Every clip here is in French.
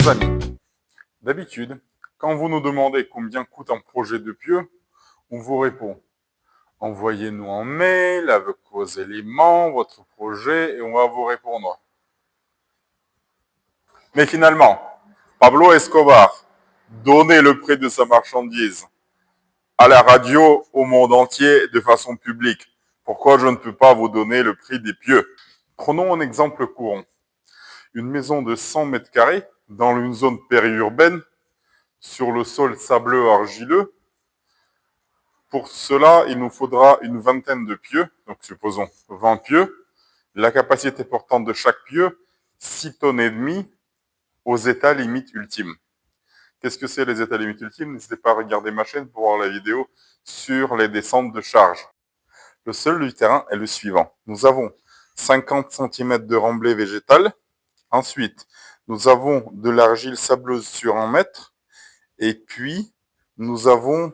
amis, d'habitude, quand vous nous demandez combien coûte un projet de pieu, on vous répond envoyez-nous un mail avec vos éléments, votre projet, et on va vous répondre. Mais finalement, Pablo Escobar donnait le prix de sa marchandise à la radio au monde entier de façon publique. Pourquoi je ne peux pas vous donner le prix des pieux? Prenons un exemple courant. Une maison de 100 mètres carrés dans une zone périurbaine sur le sol sableux argileux. Pour cela, il nous faudra une vingtaine de pieux, donc supposons 20 pieux. La capacité portante de chaque pieu, 6 tonnes et demie aux états limites ultimes. Qu'est-ce que c'est les états limites ultimes? N'hésitez pas à regarder ma chaîne pour voir la vidéo sur les descentes de charge. Le sol du terrain est le suivant. Nous avons 50 cm de remblai végétal. Ensuite, nous avons de l'argile sableuse sur 1 mètre. Et puis, nous avons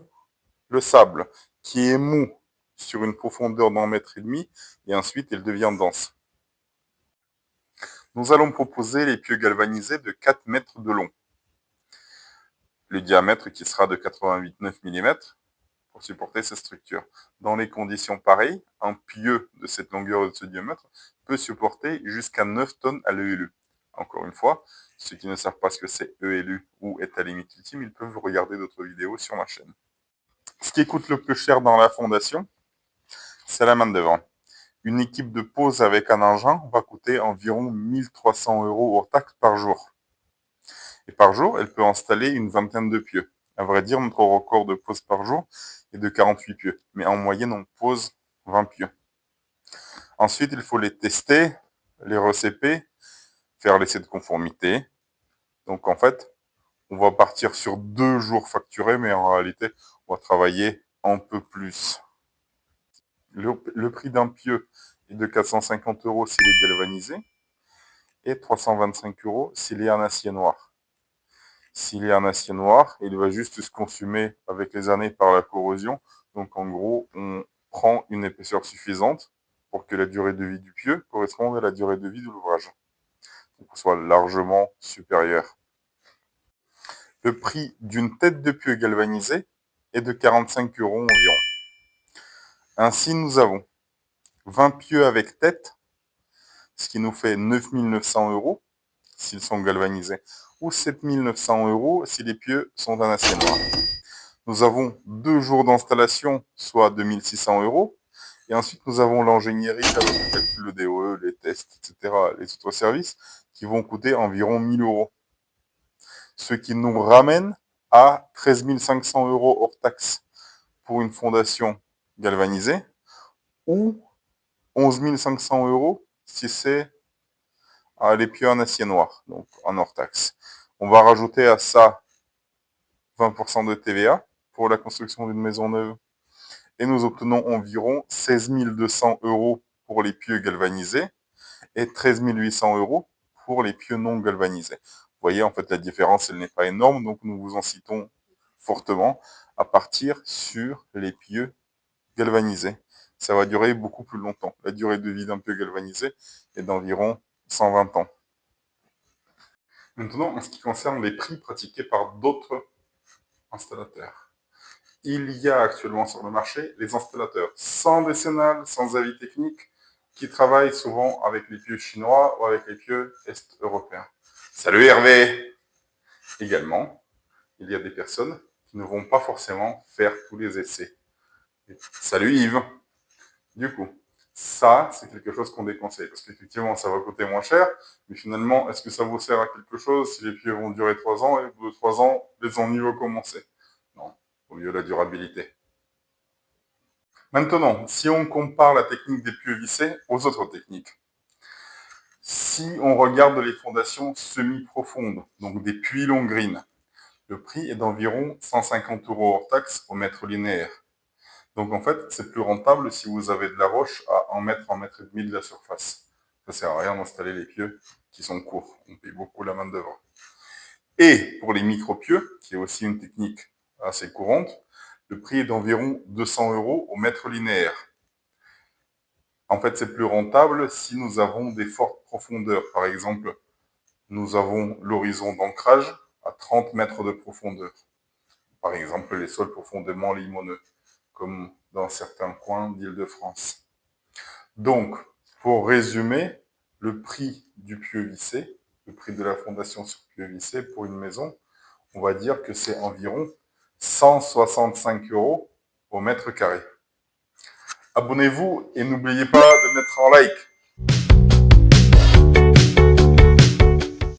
le sable qui est mou sur une profondeur d'1,5 mètre et ensuite il devient dense. Nous allons proposer les pieux galvanisés de 4 mètres de long. Le diamètre qui sera de 88,9 mm pour supporter cette structure. Dans les conditions pareilles, un pieu de cette longueur et de ce diamètre peut supporter jusqu'à 9 tonnes à l'ELU. Encore une fois, ceux qui ne savent pas ce que c'est ELU ou état limite ultime, ils peuvent regarder d'autres vidéos sur ma chaîne. Ce qui coûte le plus cher dans la fondation, c'est la main d'œuvre. Une équipe de pose avec un engin va coûter environ 1 300 € hors taxe par jour. Et par jour, elle peut installer une vingtaine de pieux. À vrai dire, notre record de pose par jour est de 48 pieux. Mais en moyenne, on pose 20 pieux. Ensuite, il faut les tester, les recéper, faire l'essai de conformité. Donc en fait, on va partir sur 2 jours facturés, mais en réalité, on va travailler un peu plus. Le prix d'un pieu est de 450 € s'il est galvanisé et 325 € s'il est en acier noir. S'il est en acier noir, il va juste se consumer avec les années par la corrosion. Donc en gros, on prend une épaisseur suffisante pour que la durée de vie du pieu corresponde à la durée de vie de l'ouvrage. Donc soit largement supérieure. Le prix d'une tête de pieu galvanisée est de 45 € environ. Ainsi, nous avons 20 pieux avec tête, ce qui nous fait 9 900 € s'ils sont galvanisés, ou 7 900 € si les pieux sont en acier noir. Nous avons 2 jours d'installation, soit 2 600 €. Et ensuite, nous avons l'ingénierie avec le calcul de DOE, les tests, etc., les autres services, qui vont coûter environ 1 000 €. Ce qui nous ramène à 13 500 € hors taxe pour une fondation galvanisée, ou 11 500 € si c'est les pieux en acier noir, donc en hors taxe. On va rajouter à ça 20% de TVA pour la construction d'une maison neuve. Et nous obtenons environ 16 200 € pour les pieux galvanisés et 13 800 € pour les pieux non galvanisés. Vous voyez, en fait, la différence, elle n'est pas énorme, donc nous vous incitons fortement à partir sur les pieux galvanisés. Ça va durer beaucoup plus longtemps. La durée de vie d'un pieu galvanisé est d'environ 120 ans. Maintenant, en ce qui concerne les prix pratiqués par d'autres installateurs. Il y a actuellement sur le marché les installateurs sans décennale, sans avis technique, qui travaillent souvent avec les pieux chinois ou avec les pieux est-européens. Salut Hervé! Également, il y a des personnes qui ne vont pas forcément faire tous les essais. Salut Yves! Du coup, ça, c'est quelque chose qu'on déconseille, parce qu'effectivement, ça va coûter moins cher, mais finalement, est-ce que ça vous sert à quelque chose si les pieux vont durer 3 ans et au bout de 3 ans, les ennuis vont commencer? Non, au mieux la durabilité. Maintenant, si on compare la technique des pieux vissés aux autres techniques, si on regarde les fondations semi-profondes, donc des puits long green, le prix est d'environ 150 € hors taxe au mètre linéaire. Donc en fait, c'est plus rentable si vous avez de la roche à 1 mètre, 1,5 mètre de la surface. Ça sert à rien d'installer les pieux qui sont courts. On paye beaucoup la main d'œuvre. Et pour les micro-pieux, qui est aussi une technique assez courante, le prix est d'environ 200 € au mètre linéaire. En fait, c'est plus rentable si nous avons des fortes profondeurs. Par exemple, Nous avons l'horizon d'ancrage à 30 mètres de profondeur. Par exemple, les sols profondément limoneux, comme dans certains coins d'Île-de-France. Donc, pour résumer, le prix du pieu vissé, le prix de la fondation sur pieu vissé pour une maison, on va dire que c'est environ 165 € au mètre carré. Abonnez-vous et n'oubliez pas de mettre un like.